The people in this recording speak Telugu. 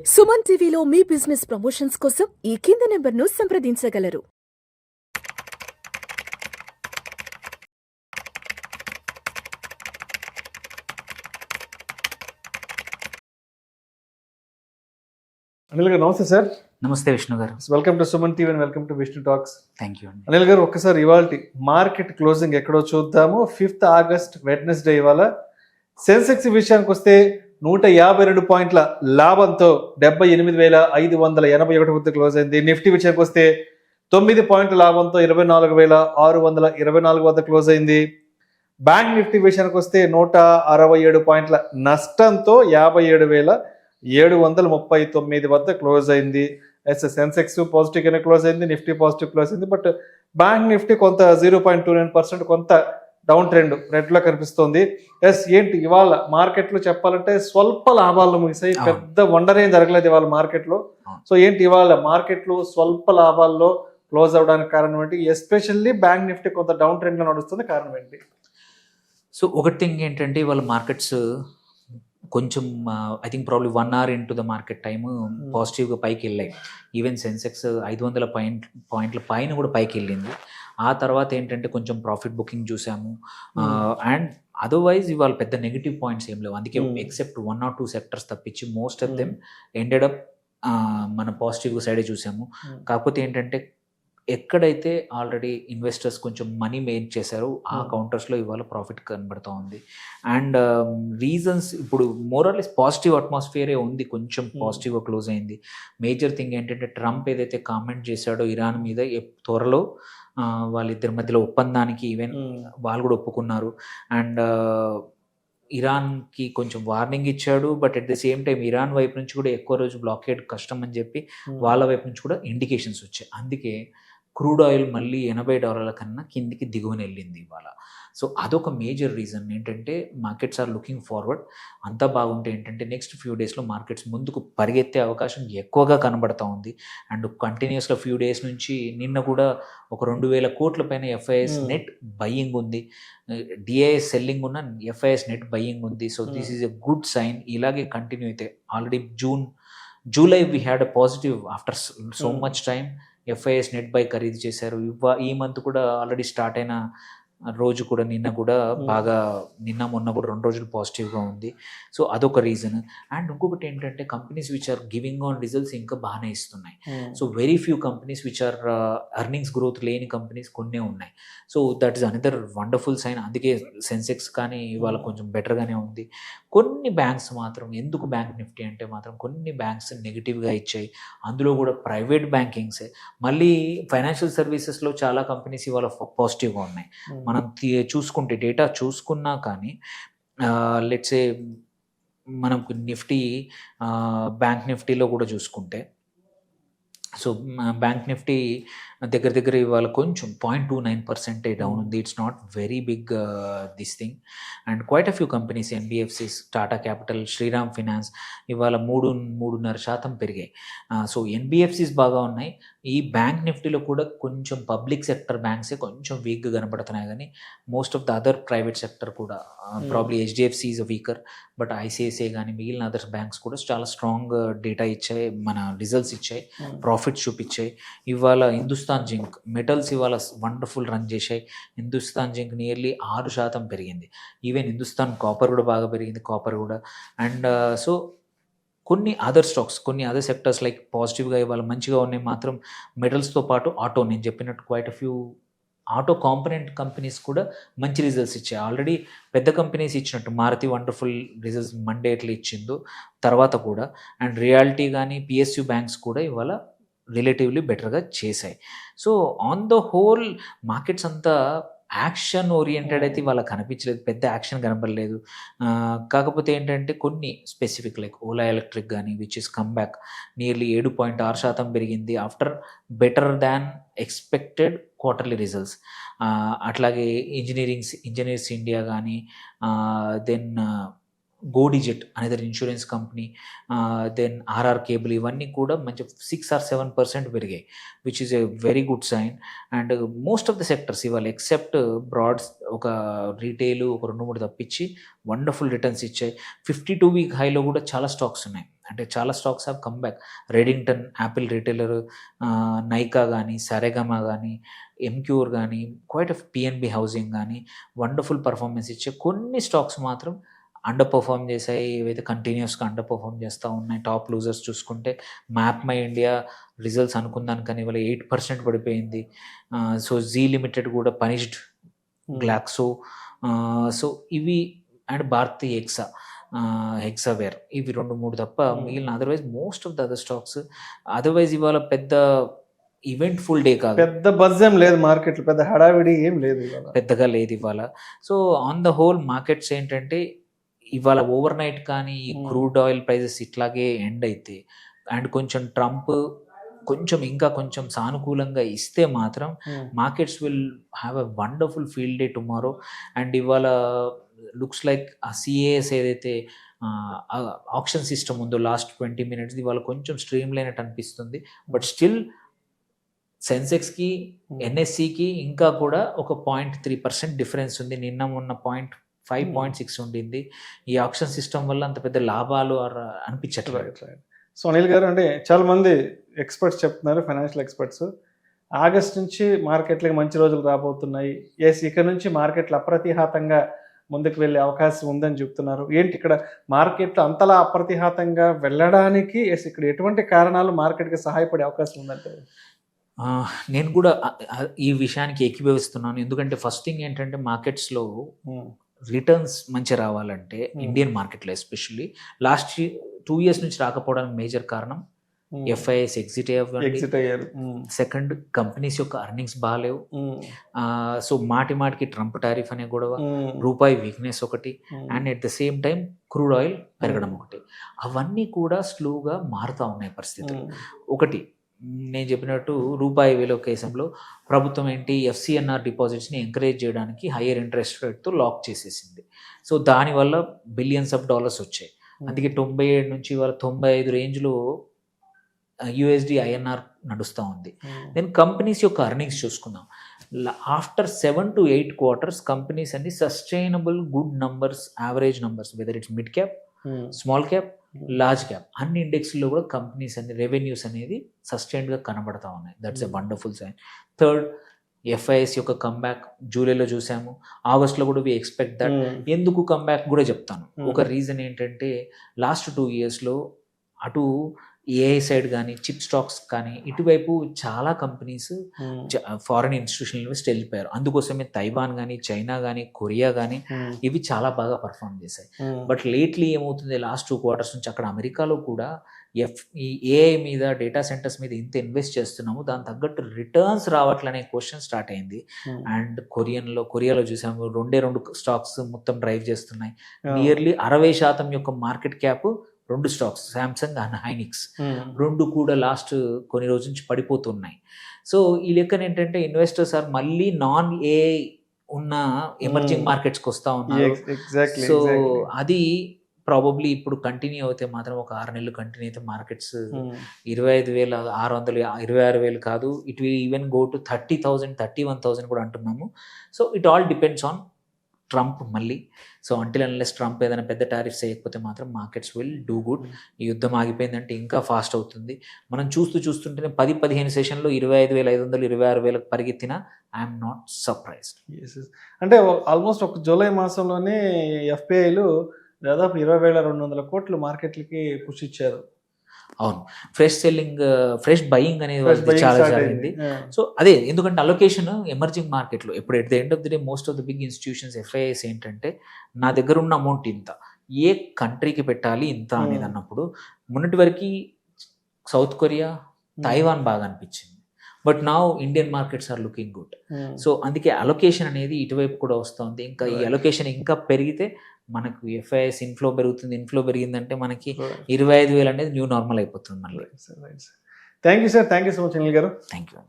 సుమన్ టీవీలో మీ బిజినెస్ ప్రమోషన్స్ కోసం ఈ కింది నెంబర్ను సంప్రదించగలరు. అనిల్ గారు నమస్తే సార్. నమస్తే విష్ణు గారు. Welcome to Suman TV and welcome to Vishnu talks. Thank you అండి. అనిల్ గారు ఒక్కసారి ఇవాళ మార్కెట్ క్లోజింగ్ ఎక్కడో చూద్దాము. 5th ఆగస్ట్ వెడ్నెస్డే ఇవాళ. సెన్సెక్స్ విషయానికి వస్తే 152 పాయింట్ల లాభంతో 78,581 వద్ద క్లోజ్ అయింది. నిఫ్టీ విషయానికి వస్తే 9 పాయింట్ల లాభంతో 24,624 వద్ద క్లోజ్ అయింది. బ్యాంక్ నిఫ్టీ విషయానికి వస్తే 167 పాయింట్ల నష్టంతో 57,739 వద్ద క్లోజ్ అయింది. సెన్సెక్స్ పాజిటివ్ గానే క్లోజ్ అయింది, నిఫ్టీ పాజిటివ్ క్లోజ్ అయింది. బట్ బ్యాంక్ నిఫ్టీ కొంత 0.29% కొంత డౌన్ ట్రెండ్ రెడ్ లో కనిపిస్తోంది. ఏంటి ఇవాళ మార్కెట్ లో చెప్పాలంటే స్వల్ప లాభాల్లో ముగిసాయి. పెద్ద వండర్ ఏం జరగలేదు ఇవాళ మార్కెట్ లో. సో ఏంటి ఇవాళ మార్కెట్ లో స్వల్ప లాభాల్లో క్లోజ్ అవడానికి కారణం ఏంటి? ఎస్పెషల్లీ బ్యాంక్ నిఫ్టీ కొంత డౌన్ ట్రెండ్ లో నడుస్తుంది, కారణం ఏంటి? సో ఒకటి థింగ్ ఏంటంటే ఇవాళ మార్కెట్స్ కొంచెం I think probably 1 hour into the market time పాజిటివ్గా పైకి వెళ్ళాయి. ఈవెన్ సెన్సెక్స్ 500 పాయింట్ల పైన కూడా పైకి వెళ్ళింది. ఆ తర్వాత ఏంటంటే కొంచెం ప్రాఫిట్ బుకింగ్ చూసాము. అండ్ అదర్వైజ్ ఇవాళ పెద్ద నెగిటివ్ పాయింట్స్ ఏం లేవు. అందుకే ఎక్సెప్ట్ 1 or 2 సెక్టర్స్ తప్పించి most of them ended up మన పాజిటివ్ సైడే చూసాము. కాకపోతే ఏంటంటే ఎక్కడైతే ఆల్రెడీ ఇన్వెస్టర్స్ కొంచెం మనీ మేక్ చేశారో ఆ కౌంటర్స్లో ఇవాళ ప్రాఫిట్ కనబడుతూ ఉంది. అండ్ రీజన్స్ ఇప్పుడు మోరల్లెస్ పాజిటివ్ అట్మాస్ఫియరే ఉంది, కొంచెం పాజిటివ్గా క్లోజ్ అయింది. మేజర్ థింగ్ ఏంటంటే ట్రంప్ ఏదైతే కామెంట్ చేశాడో ఇరాన్ మీద త్వరలో వాళ్ళిద్దరి మధ్యలో ఒప్పందానికి ఈవెన్ వాళ్ళు కూడా ఒప్పుకున్నారు. అండ్ ఇరాన్కి కొంచెం వార్నింగ్ ఇచ్చాడు. But at the same time Iran వైపు నుంచి కూడా ఎక్కువ రోజు బ్లాకేడ్ కష్టం అని చెప్పి వాళ్ళ వైపు నుంచి కూడా ఇండికేషన్స్ వచ్చాయి. అందుకే క్రూడ్ ఆయిల్ మళ్ళీ $80 కన్నా కిందికి దిగువని వెళ్ళింది ఇవాళ. సో అదొక మేజర్ రీజన్ ఏంటంటే మార్కెట్స్ ఆర్ లుకింగ్ ఫార్వర్డ్. అంతా బాగుంటే ఏంటంటే నెక్స్ట్ ఫ్యూ డేస్లో మార్కెట్స్ ముందుకు పరిగెత్తే అవకాశం ఎక్కువగా కనబడతా ఉంది. అండ్ కంటిన్యూస్గా ఫ్యూ డేస్ నుంచి నిన్న కూడా ఒక 2,000 కోట్ల పైన ఎఫ్ఐఎస్ నెట్ బయ్యింగ్ ఉంది, డిఐఎస్ సెల్లింగ్ ఉన్న ఎఫ్ఐఎస్ నెట్ బయ్యింగ్ ఉంది. So this is a good sign. ఇలాగే కంటిన్యూ అయితే already July we had a positive after so much time. FIs net buy ఖరీదు చేశారు. ఈ మంత్ కూడా ఆల్రెడీ స్టార్ట్ అయిన రోజు కూడా నిన్న కూడా బాగా నిన్న మొన్న కూడా 2 రోజులు పాజిటివ్గా ఉంది. సో అదొక రీజన్. అండ్ ఇంకొకటి ఏంటంటే companies which are giving on results ఇంకా బాగానే ఇస్తున్నాయి. So very few companies which are earnings growth లేని కంపెనీస్ కొన్నే ఉన్నాయి. So that is another wonderful sign. అందుకే సెన్సెక్స్ కానీ ఇవాళ కొంచెం బెటర్గానే ఉంది. కొన్ని బ్యాంక్స్ మాత్రం, ఎందుకు బ్యాంక్ నిఫ్టీ అంటే మాత్రం కొన్ని బ్యాంక్స్ నెగిటివ్గా ఇచ్చాయి. అందులో కూడా ప్రైవేట్ బ్యాంకింగ్సే. మళ్ళీ ఫైనాన్షియల్ సర్వీసెస్లో చాలా కంపెనీస్ ఇవాళ పాజిటివ్గా ఉన్నాయి. మనం చూసుకుంటే డేటా చూసుకున్నా కానీ లెట్సే మనకు నిఫ్టీ బ్యాంక్ నిఫ్టీలో కూడా చూసుకుంటే, సో బ్యాంక్ నిఫ్టీ దగ్గర ఇవాళ కొంచెం 0.29% డౌన్ ఉంది. It's not very big this thing. And quite a few companies, NBFCs, Tata capital, Shriram finance ఇవాళ 3.5% పెరిగాయి. సో ఎన్బిఎఫ్సిస్ బాగా ఉన్నాయి. ఈ బ్యాంక్ నిఫ్టీలో కూడా కొంచెం పబ్లిక్ సెక్టర్ బ్యాంక్సే కొంచెం వీక్గా కనబడుతున్నాయి, కానీ most of the other private sector కూడా probably HDFC is weaker. But ICICI కానీ మిగిలిన అదర్స్ బ్యాంక్స్ కూడా చాలా స్ట్రాంగ్ డేటా ఇచ్చాయి, మన రిజల్ట్స్ ఇచ్చాయి, ప్రాఫిట్స్ చూపించాయి. ఇవాళ హిందుస్థాన్ జింక్ మెటల్స్ ఇవాళ వండర్ఫుల్ రన్ చేశాయి. హిందుస్థాన్ జింక్ నియర్లీ 6% పెరిగింది. ఈవెన్ హిందుస్థాన్ కాపర్ కూడా బాగా పెరిగింది, కాపర్ కూడా. అండ్ సో కొన్ని అదర్ స్టాక్స్, కొన్ని అదర్ సెక్టర్స్ లైక్ పాజిటివ్గా ఇవాళ మంచిగా ఉన్నాయి మాత్రం మెటల్స్తో పాటు ఆటో, నేను చెప్పినట్టు quite a few auto component companies కూడా మంచి రిజల్ట్స్ ఇచ్చాయి. ఆల్రెడీ పెద్ద కంపెనీస్ ఇచ్చినట్టు మారుతి వండర్ఫుల్ రిజల్ట్స్ మండే ఎట్లా ఇచ్చిందో తర్వాత కూడా. అండ్ రియాలిటీ కానీ పిఎస్యు బ్యాంక్స్ కూడా ఇవాళ రిలేటివ్లీ బెటర్గా చేశాయి. So on the whole markets అంతా యాక్షన్ ఓరియంటెడ్ అయితే వాళ్ళ కనిపించలేదు, పెద్ద యాక్షన్ కనపడలేదు. కాకపోతే ఏంటంటే కొన్ని స్పెసిఫిక్ లైక్ ఓలా ఎలక్ట్రిక్ కానీ which is come back nearly 7.6% పెరిగింది after better than expected quarterly results. అట్లాగే ఇంజనీర్స్ ఇండియా కానీ, దెన్ గోడిజెట్ అనేది insurance company, then RR cable, ఇవన్నీ కూడా మంచి 6 or 7% పెరిగాయి, which is a very good sign. And most of the sectors ఇవాళ ఎక్సెప్ట్ బ్రాడ్స్, ఒక రీటైల్, ఒక 2-3 తప్పించి వండర్ఫుల్ రిటర్న్స్ ఇచ్చాయి. 52-week హైలో కూడా చాలా స్టాక్స్ ఉన్నాయి. అంటే చాలా stocks have come back. Redington, Apple retailer, Nykaa కానీ, సరెగమా కానీ, ఎంక్యూర్ కానీ, క్వైట్ ఆఫ్ పిఎన్బి హౌసింగ్ కానీ వండర్ఫుల్ పర్ఫార్మెన్స్ ఇచ్చే కొన్ని స్టాక్స్ మాత్రం అండర్ పర్ఫామ్ చేశాయి. ఏవైతే కంటిన్యూస్గా అండర్ పర్ఫామ్ చేస్తూ ఉన్నాయి. టాప్ లూజర్స్ చూసుకుంటే మ్యాప్ మై ఇండియా రిజల్ట్స్ అనుకుందాను కానీ ఇవాళ 8% పడిపోయింది. సో జీ లిమిటెడ్ కూడా పనిష్డ్ గ్లాక్సో. సో ఇవి అండ్ భారతీ హెక్సావేర్ ఇవి 2-3 తప్ప మిగిలిన otherwise most of the other stocks otherwise ఇవాళ పెద్ద ఈవెంట్ ఫుల్ డే కాదు, పెద్ద బజ్ ఏం లేదు మార్కెట్లో, పెద్ద హడావిడి ఏం లేదు పెద్దగా లేదు ఇవాళ. So on the whole markets ఏంటంటే ఇవాళ ఓవర్ నైట్ కానీ ఈ క్రూడ్ ఆయిల్ ప్రైజెస్ ఇట్లాగే ఎండ్ అయితే అండ్ కొంచెం ట్రంప్ ఇంకా కొంచెం సానుకూలంగా ఇస్తే మాత్రం markets will have a wonderful field day tomorrow. And ఇవాళ లుక్స్ లైక్ ఆ సిఏఎస్ ఏదైతే ఆప్షన్ సిస్టమ్ ఉందో లాస్ట్ 20 minutes ఇవాళ కొంచెం స్ట్రీమ్ లైనట్టు అనిపిస్తుంది. బట్ స్టిల్ సెన్సెక్స్కి ఎన్ఎస్సికి ఇంకా కూడా ఒక 0.3% డిఫరెన్స్ ఉంది. నిన్న మొన్న 5.6 ఉండింది. ఈ ఆప్షన్ సిస్టమ్ వల్ల అంత పెద్ద లాభాలు అనిపించట్లేదు. సో అనిల్ గారు, అంటే చాలా మంది ఎక్స్పర్ట్స్ చెప్తున్నారు, ఫైనాన్షియల్ ఎక్స్పర్ట్స్, ఆగస్ట్ నుంచి మార్కెట్లకి మంచి రోజులు రాబోతున్నాయి, ఇక్కడ నుంచి మార్కెట్లు అప్రతిహాతంగా ముందుకు వెళ్ళే అవకాశం ఉందని చెప్తున్నారు. ఏంటి ఇక్కడ మార్కెట్లు అంతలా అప్రతిహాతంగా వెళ్ళడానికి ఇక్కడ ఎటువంటి కారణాలు మార్కెట్కి సహాయపడే అవకాశం ఉందంటే? నేను కూడా ఈ విషయానికి ఏకీభవిస్తున్నాను. ఎందుకంటే ఫస్ట్ థింగ్ ఏంటంటే మార్కెట్స్లో రిటర్న్స్ మంచి రావాలంటే ఇండియన్ మార్కెట్లో ఎస్పెషల్లీ లాస్ట్ 2 years నుంచి రాకపోవడానికి మేజర్ కారణం ఎఫ్ఐఎస్ ఎగ్జిట్ అయ్యారు. సెకండ్, కంపెనీస్ యొక్క అర్నింగ్స్ బాగాలేవు. సో మాటికి ట్రంప్ టారిఫ్ అనే గొడవ, రూపాయి వీక్నెస్ ఒకటి, and at the same time crude oil పెరగడం ఒకటి. అవన్నీ కూడా స్లోగా మారుతూ ఉన్నాయి పరిస్థితులు. ఒకటి నేను చెప్పినట్టు రూపాయి విలోకేశంలో ప్రభుత్వం ఏంటి ఎఫ్సిఎన్ఆర్ డిపాజిట్స్ని ఎంకరేజ్ చేయడానికి హయ్యర్ ఇంట్రెస్ట్ రేట్తో లాక్ చేసేసింది. సో దానివల్ల బిలియన్స్ ఆఫ్ డాలర్స్ వచ్చాయి. అందుకే 97 నుంచి ఇవాళ 95 రేంజ్లో యుఎస్డి ఐఎన్ఆర్ నడుస్తూ ఉంది. దెన్ కంపెనీస్ యొక్క అర్నింగ్స్ చూసుకుందాం. ఆఫ్టర్ 7 to 8 quarters కంపెనీస్ అన్ని sustainable good numbers, average numbers, whether it's mid cap, small cap, large cap, అన్ని ఇండెక్స్లో కూడా కంపెనీస్ అన్ని రెవెన్యూస్ అనేది సస్టైన్డ్గా కనబడతా ఉన్నాయి. That's a wonderful sign. Third, FIs యొక్క కంబ్యాక్ జూలైలో చూసాము, ఆగస్ట్లో కూడా వి ఎక్స్పెక్ట్ దట్. ఎందుకు కంబ్యాక్ కూడా చెప్తాను. ఒక రీజన్ ఏంటంటే లాస్ట్ 2 yearsలో అటు ఏఐ సైడ్ కానీ చిప్ స్టాక్స్ కానీ ఇటువైపు చాలా కంపెనీస్ ఫారిన్ ఇన్స్టిట్యూషనల్ ఇన్వెస్ట్ వెళ్ళిపోయారు. అందుకోసమే తైవాన్ కానీ, చైనా కానీ, కొరియా కానీ ఇవి చాలా బాగా పర్ఫామ్ చేశాయి. బట్ లేట్లీ ఏమవుతుంది, లాస్ట్ 2 quarters నుంచి అక్కడ అమెరికాలో కూడా ఈ ఏఐ మీద, డేటా సెంటర్స్ మీద ఇంత ఇన్వెస్ట్ చేస్తున్నాము, దాని తగ్గట్టు రిటర్న్స్ రావట్లనే క్వశ్చన్ స్టార్ట్ అయింది. అండ్ కొరియాలో చూసాము 2 స్టాక్స్ మొత్తం డ్రైవ్ చేస్తున్నాయి. నియర్లీ 60% యొక్క market cap 2 stocks, Samsung and Hynix, 2 కూడా లాస్ట్ కొన్ని రోజుల నుంచి పడిపోతున్నాయి. సో ఈ లెక్కన ఏంటంటే ఇన్వెస్టర్స్ ఆర్ మళ్ళీ నాన్ ఏఐ ఉన్న ఎమర్జింగ్ మార్కెట్స్కి వస్తూ ఉన్నారు. సో అది ప్రాబబ్లీ ఇప్పుడు కంటిన్యూ అయితే మాత్రం ఒక 6 నెలలు కంటిన్యూ అయితే మార్కెట్స్ 25,600, 26,000 కాదు, it will even go to 30,000, 31,000 కూడా అంటున్నాము. So it all depends on Trump మళ్ళీ. సో అంటిల్ అన్లెస్ ట్రంప్ ఏదైనా పెద్ద టారిఫ్స్ వేయకపోతే మాత్రం మార్కెట్స్ విల్ డూ గుడ్. ఈ యుద్ధం ఆగిపోయిందంటే ఇంకా ఫాస్ట్ అవుతుంది. మనం చూస్తుంటేనే 10-15 సెషన్లో 25,500, 26,000 పరిగెత్తినా ఐఎమ్ నాట్ సర్ప్రైజ్డ్. అంటే ఆల్మోస్ట్ ఒక జూలై మాసంలోనే ఎఫ్పిఐలు దాదాపు 20,200 కోట్లు మార్కెట్లకి పుష్ ఇచ్చారు. అవును, ఫ్రెష్ బయింగ్ అనేది చాలా జరిగింది. సో అదే, ఎందుకంటే అలొకేషన్ ఎమర్జింగ్ మార్కెట్లో ఇప్పుడు at the end of the day most of the big institutions FIs ఏంటంటే నా దగ్గర ఉన్న అమౌంట్ ఇంత, ఏ కంట్రీకి పెట్టాలి ఇంత అనేది అన్నప్పుడు మొన్నటి వరకు సౌత్ కొరియా, తైవాన్ బాగా అనిపించింది. But now Indian markets are looking good. So అందుకే అలొకేషన్ అనేది ఇటువైపు కూడా వస్తుంది. ఇంకా ఈ అలొకేషన్ ఇంకా పెరిగితే మనకు ఎఫ్ఐఎస్ ఇన్ఫ్లో పెరిగిందంటే మనకి 25,000 అనేది న్యూ నార్మల్ అయిపోతుంది మళ్ళీ. Thank you sir, thank you so much Anil గారు. Thank you.